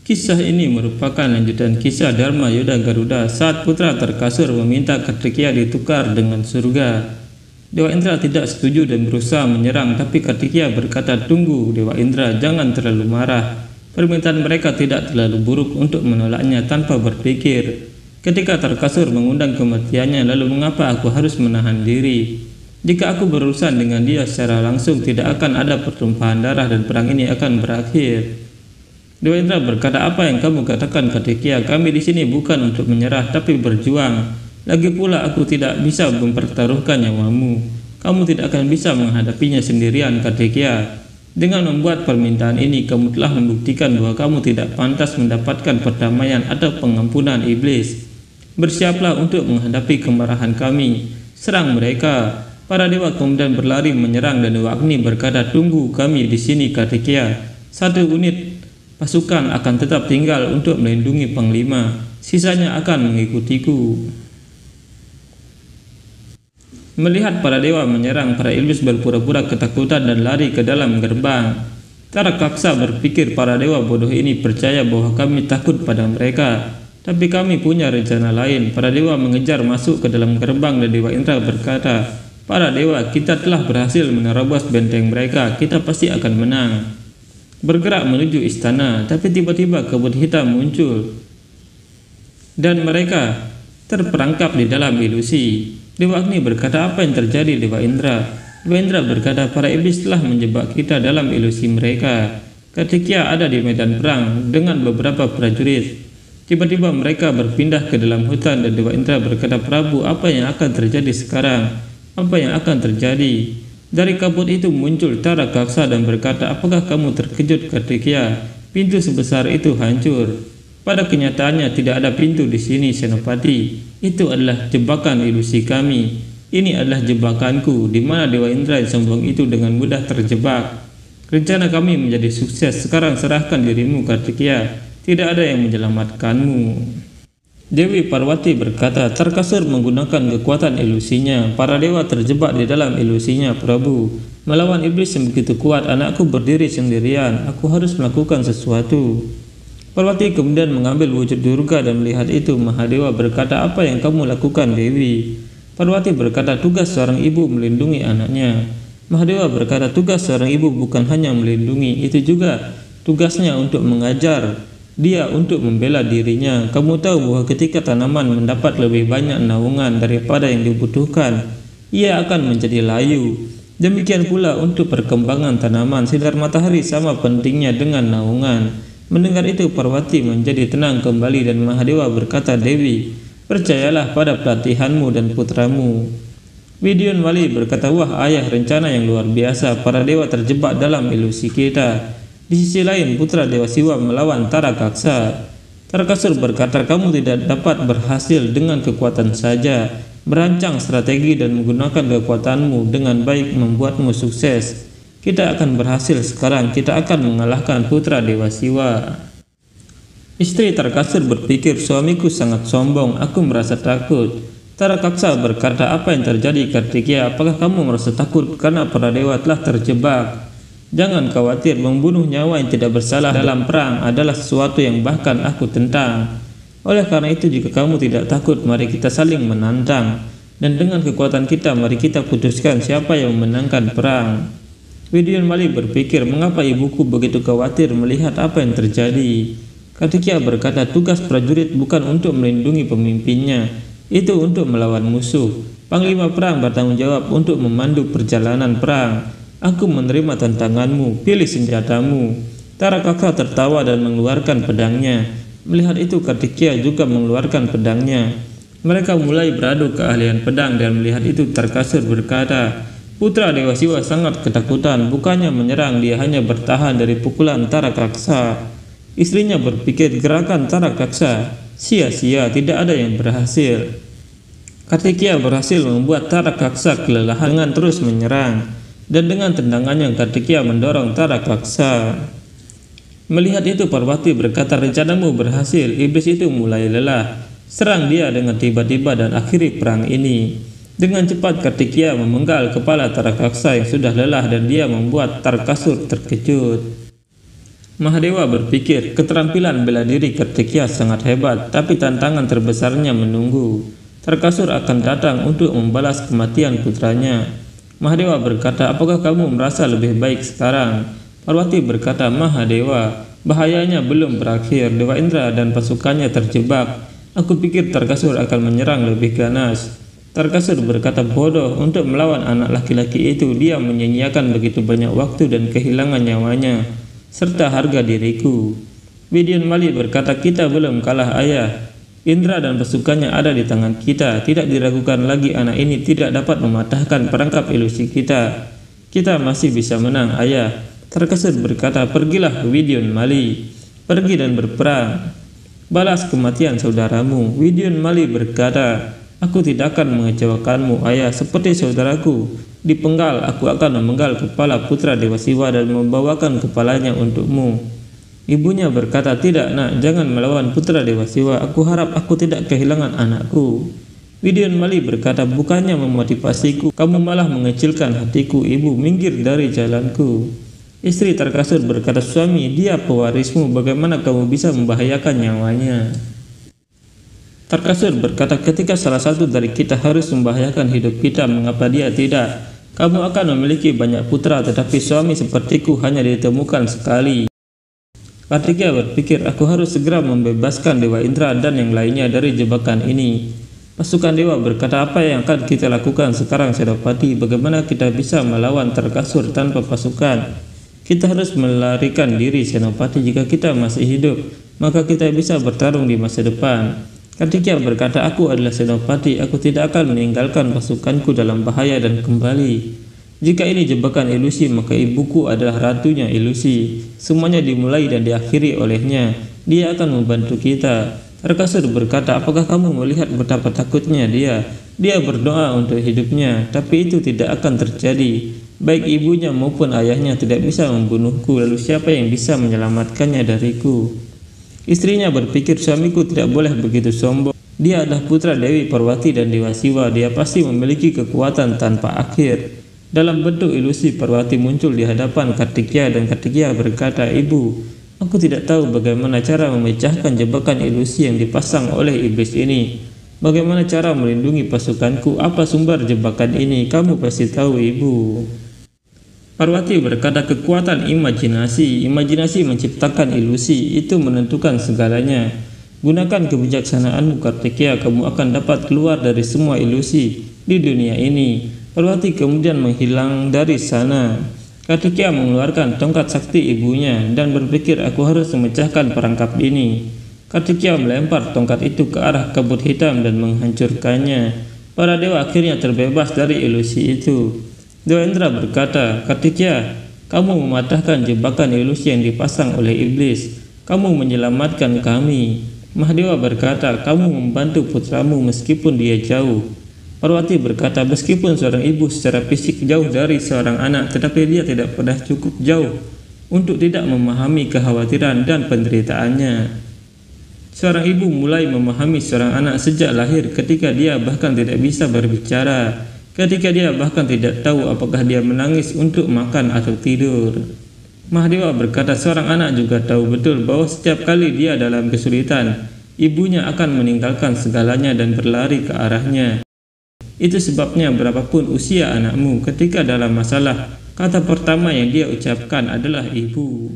Kisah ini merupakan lanjutan kisah Dharma Yuda Garuda saat putra Tarkasur meminta Kartikeya ditukar dengan surga. Dewa Indra tidak setuju dan berusaha menyerang, tapi Kartikeya berkata, "Tunggu Dewa Indra, jangan terlalu marah. Permintaan mereka tidak terlalu buruk untuk menolaknya tanpa berpikir. Ketika Tarkasur mengundang kematiannya, lalu mengapa aku harus menahan diri? Jika aku berurusan dengan dia secara langsung, tidak akan ada pertumpahan darah dan perang ini akan berakhir." Dewa Indra berkata, "Apa yang kamu katakan Kartikeya? Kami di sini bukan untuk menyerah, tapi berjuang. Lagi pula aku tidak bisa mempertaruhkan nyawamu. Kamu tidak akan bisa menghadapinya sendirian, Kartikeya. Dengan membuat permintaan ini, kamu telah membuktikan bahwa kamu tidak pantas mendapatkan perdamaian atau pengampunan iblis. Bersiaplah untuk menghadapi kemarahan kami. Serang mereka." Para dewa kemudian berlari menyerang dan Dewa Agni berkata, "Tunggu kami di sini, Kartikeya. Satu unit pasukan akan tetap tinggal untuk melindungi Panglima. Sisanya akan mengikutiku." Melihat para dewa menyerang, para iblis berpura-pura ketakutan dan lari ke dalam gerbang. Tarakaksa berpikir, para dewa bodoh ini percaya bahwa kami takut pada mereka. Tapi kami punya rencana lain. Para dewa mengejar masuk ke dalam gerbang dan Dewa Indra berkata, "Para dewa, kita telah berhasil menerobos benteng mereka. Kita pasti akan menang." Bergerak menuju istana, tapi tiba-tiba kabut hitam muncul dan mereka terperangkap di dalam ilusi. Dewa Agni berkata, "Apa yang terjadi Dewa Indra?" Dewa Indra berkata, "Para iblis telah menjebak kita dalam ilusi mereka." Kartikeya ada di medan perang dengan beberapa prajurit. Tiba-tiba mereka berpindah ke dalam hutan dan Dewa Indra berkata, "Prabu, apa yang akan terjadi sekarang? Apa yang akan terjadi?" Dari kabut itu muncul Tarakaksa dan berkata, "Apakah kamu terkejut, Kartikeya? Pintu sebesar itu hancur." Pada kenyataannya tidak ada pintu di sini, Senopati. Itu adalah jebakan ilusi kami. Ini adalah jebakanku, di mana Dewa Indra yang sombong itu dengan mudah terjebak. Rencana kami menjadi sukses. Sekarang serahkan dirimu, Kartikeya. Tidak ada yang menyelamatkanmu." Dewi Parwati berkata, "Tarkasur menggunakan kekuatan ilusinya. Para dewa terjebak di dalam ilusinya, Prabu. Melawan iblis yang begitu kuat, anakku berdiri sendirian. Aku harus melakukan sesuatu." Parwati kemudian mengambil wujud Durga dan melihat itu. Mahadewa berkata, "Apa yang kamu lakukan, Dewi?" Parwati berkata, "Tugas seorang ibu melindungi anaknya." Mahadewa berkata, "Tugas seorang ibu bukan hanya melindungi, itu juga tugasnya untuk mengajar dia untuk membela dirinya. Kamu tahu bahwa ketika tanaman mendapat lebih banyak naungan daripada yang dibutuhkan, ia akan menjadi layu. Demikian pula untuk perkembangan tanaman, sinar matahari sama pentingnya dengan naungan." Mendengar itu, Parwati menjadi tenang kembali dan Mahadewa berkata, "Dewi, percayalah pada pelatihanmu dan putramu." Widyonwali berkata, "Wah ayah, rencana yang luar biasa. Para dewa terjebak dalam ilusi kita." Di sisi lain, putra Dewa Siwa melawan Tarakaksa. Tarakasur berkata, "Kamu tidak dapat berhasil dengan kekuatan saja. Merancang strategi dan menggunakan kekuatanmu dengan baik membuatmu sukses. Kita akan berhasil sekarang. Kita akan mengalahkan putra Dewa Siwa." Istri Tarakasur berpikir, "Suamiku sangat sombong. Aku merasa takut." Tarakaksa berkata, "Apa yang terjadi, Kartikeya? Apakah kamu merasa takut karena para dewa telah terjebak? Jangan khawatir, membunuh nyawa yang tidak bersalah dalam perang adalah sesuatu yang bahkan aku tentang. Oleh karena itu, jika kamu tidak takut, mari kita saling menantang. Dan dengan kekuatan kita, mari kita putuskan siapa yang memenangkan perang." Widyonwali berpikir, "Mengapa ibuku begitu khawatir melihat apa yang terjadi?" Kartikeya berkata, "Tugas prajurit bukan untuk melindungi pemimpinnya, itu untuk melawan musuh. Panglima perang bertanggung jawab untuk memandu perjalanan perang. Aku menerima tantanganmu, pilih senjatamu." Tarakaksa tertawa dan mengeluarkan pedangnya. Melihat itu, Kartikeya juga mengeluarkan pedangnya. Mereka mulai beradu keahlian pedang dan melihat itu Tarakasur berkata, "Putra Dewa Siwa sangat ketakutan. Bukannya menyerang, dia hanya bertahan dari pukulan Tarakaksa." Istrinya berpikir, gerakan Tarakaksa sia-sia, tidak ada yang berhasil. Kartikeya berhasil membuat Tarakaksa kelelahan dengan terus menyerang. Dan dengan tendangannya, Kartikeya mendorong Tarakaksa. Melihat itu, Parwati berkata, "Rencanamu berhasil." Iblis itu mulai lelah. Serang dia dengan tiba-tiba dan akhiri perang ini. Dengan cepat Kartikeya memenggal kepala Tarakaksa yang sudah lelah dan dia membuat Tarakasura terkejut. Mahadewa berpikir keterampilan bela diri Kartikeya sangat hebat, tapi tantangan terbesarnya menunggu. Tarakasura akan datang untuk membalas kematian putranya. Mahadewa berkata, apakah kamu merasa lebih baik sekarang? Parwati berkata, Mahadewa, bahayanya belum berakhir. Dewa Indra dan pasukannya terjebak. Aku pikir Tarakasura akan menyerang lebih ganas. Tarakasura berkata, bodoh, untuk melawan anak laki-laki itu dia menyia-nyiakan begitu banyak waktu dan kehilangan nyawanya, serta harga diriku. Vidyonmali berkata, kita belum kalah ayah. Indra dan pasukannya ada di tangan kita. Tidak diragukan lagi anak ini tidak dapat mematahkan perangkap ilusi kita. Kita masih bisa menang ayah. Tarakasura berkata, pergilah Vidyonmali, pergi dan berperang. Balas kematian saudaramu. Vidyonmali berkata, aku tidak akan mengecewakanmu ayah, seperti saudaraku. Dipenggal, aku akan memenggal kepala putra Dewa Siwa dan membawakan kepalanya untukmu. Ibunya berkata, tidak nak, jangan melawan putra Dewa Siwa. Aku harap aku tidak kehilangan anakku. Vidyonmali berkata, bukannya memotivasiku, kamu malah mengecilkan hatiku. Ibu, minggir dari jalanku. Istri Tarakasura berkata, suami, dia pewarismu, bagaimana kamu bisa membahayakan nyawanya? Tarakasura berkata, ketika salah satu dari kita harus membahayakan hidup kita, mengapa dia tidak? Kamu akan memiliki banyak putra, tetapi suami sepertiku hanya ditemukan sekali. Kartikeya berpikir, aku harus segera membebaskan Dewa Indra dan yang lainnya dari jebakan ini. Pasukan dewa berkata, apa yang akan kita lakukan sekarang Senopati? Bagaimana kita bisa melawan Tarakasura tanpa pasukan? Kita harus melarikan diri Senopati. Jika kita masih hidup, maka kita bisa bertarung di masa depan. Kartikeya berkata, aku adalah Senopati, aku tidak akan meninggalkan pasukanku dalam bahaya dan kembali. Jika ini jebakan ilusi, maka ibuku adalah ratunya ilusi. Semuanya dimulai dan diakhiri olehnya. Dia akan membantu kita. Tarakasura berkata, apakah kamu melihat betapa takutnya dia? Dia berdoa untuk hidupnya, tapi itu tidak akan terjadi. Baik ibunya maupun ayahnya tidak bisa membunuhku, lalu siapa yang bisa menyelamatkannya dariku? Istrinya berpikir, suamiku tidak boleh begitu sombong. Dia adalah putra Dewi Parwati dan Dewa Siwa. Dia pasti memiliki kekuatan tanpa akhir. Dalam bentuk ilusi, Parwati muncul di hadapan Kartikeya dan Kartikeya berkata, ibu, aku tidak tahu bagaimana cara memecahkan jebakan ilusi yang dipasang oleh iblis ini. Bagaimana cara melindungi pasukanku? Apa sumber jebakan ini? Kamu pasti tahu, ibu. Parwati berkata, kekuatan imajinasi. Imajinasi menciptakan ilusi, itu menentukan segalanya. Gunakan kebijaksanaanmu Kartikeya, kamu akan dapat keluar dari semua ilusi di dunia ini. Parwati kemudian menghilang dari sana. Kartikeya mengeluarkan tongkat sakti ibunya dan berpikir, aku harus memecahkan perangkap ini. Kartikeya melempar tongkat itu ke arah kabut hitam dan menghancurkannya. Para dewa akhirnya terbebas dari ilusi itu. Dewa Indra berkata, Kartikeya, kamu mematahkan jebakan ilusi yang dipasang oleh iblis. Kamu menyelamatkan kami. Mahadewa berkata, kamu membantu putramu meskipun dia jauh. Parwati berkata, meskipun seorang ibu secara fisik jauh dari seorang anak, tetapi dia tidak pernah cukup jauh untuk tidak memahami kekhawatiran dan penderitaannya. Seorang ibu mulai memahami seorang anak sejak lahir, ketika dia bahkan tidak bisa berbicara. Ketika dia bahkan tidak tahu apakah dia menangis untuk makan atau tidur. Mahadewa berkata, seorang anak juga tahu betul bahwa setiap kali dia dalam kesulitan, ibunya akan meninggalkan segalanya dan berlari ke arahnya. Itu sebabnya berapapun usia anakmu, ketika dalam masalah, kata pertama yang dia ucapkan adalah ibu.